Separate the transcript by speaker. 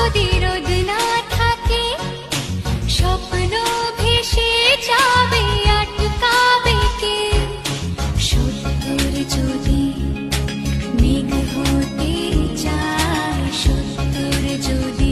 Speaker 1: যদি রোদ না থাকে, স্বপ্ন ভেসে যাবে, আটকাবে কে? সত্তর যদি মেঘ হতে চায়, সত্তর যদি